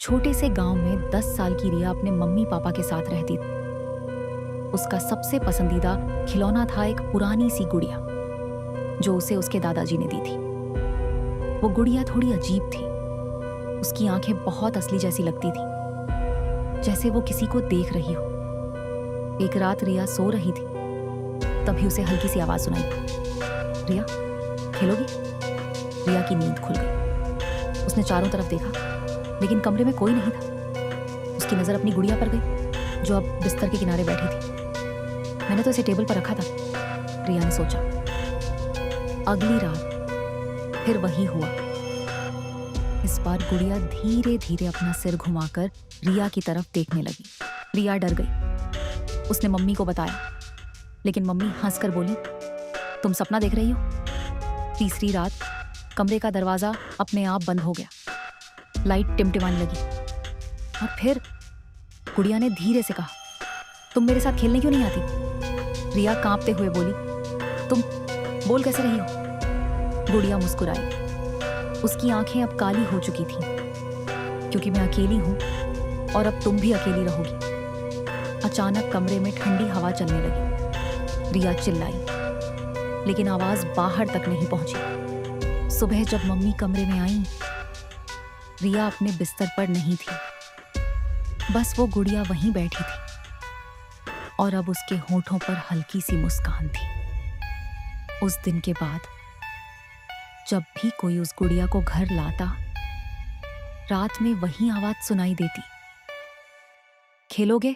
छोटे से गांव में 10 साल की रिया अपने मम्मी पापा के साथ रहती थी। उसका सबसे पसंदीदा खिलौना था एक पुरानी सी गुड़िया जो उसे उसके दादाजी ने दी थी। वो गुड़िया थोड़ी अजीब थी। उसकी आंखें बहुत असली जैसी लगती थी, जैसे वो किसी को देख रही हो। एक रात रिया सो रही थी, तभी उसे हल्की सी आवाज सुनाई। रिया, खेलोगी? रिया की नींद खुल गई। उसने चारों तरफ देखा, लेकिन कमरे में कोई नहीं था। उसकी नजर अपनी गुड़िया पर गई जो अब बिस्तर के किनारे बैठी थी। मैंने तो इसे टेबल पर रखा था, रिया ने सोचा। अगली रात फिर वही हुआ। इस बार गुड़िया धीरे धीरे अपना सिर घुमाकर रिया की तरफ देखने लगी। रिया डर गई। उसने मम्मी को बताया, लेकिन मम्मी हंसकर बोली, तुम सपना देख रही हो। तीसरी रात कमरे का दरवाजा अपने आप बंद हो गया। लाइट टिमटिमाने लगी और फिर गुड़िया ने धीरे से कहा, तुम मेरे साथ खेलने क्यों नहीं आती? रिया कांपते हुए बोली, तुम बोल कैसे रही हो? गुड़िया मुस्कुराई। उसकी आंखें अब काली हो चुकी थीं, क्योंकि मैं अकेली हूं और अब तुम भी अकेली रहोगी। अचानक कमरे में ठंडी हवा चलने लगी। रिया चिल्लाई, लेकिन आवाज बाहर तक नहीं पहुंची। सुबह जब मम्मी कमरे में आई, रिया अपने बिस्तर पर नहीं थी, बस वो गुड़िया वहीं बैठी थी और अब उसके होठों पर हल्की सी मुस्कान थी। उस दिन के बाद जब भी कोई उस गुड़िया को घर लाता, रात में वही आवाज सुनाई देती, खेलोगे?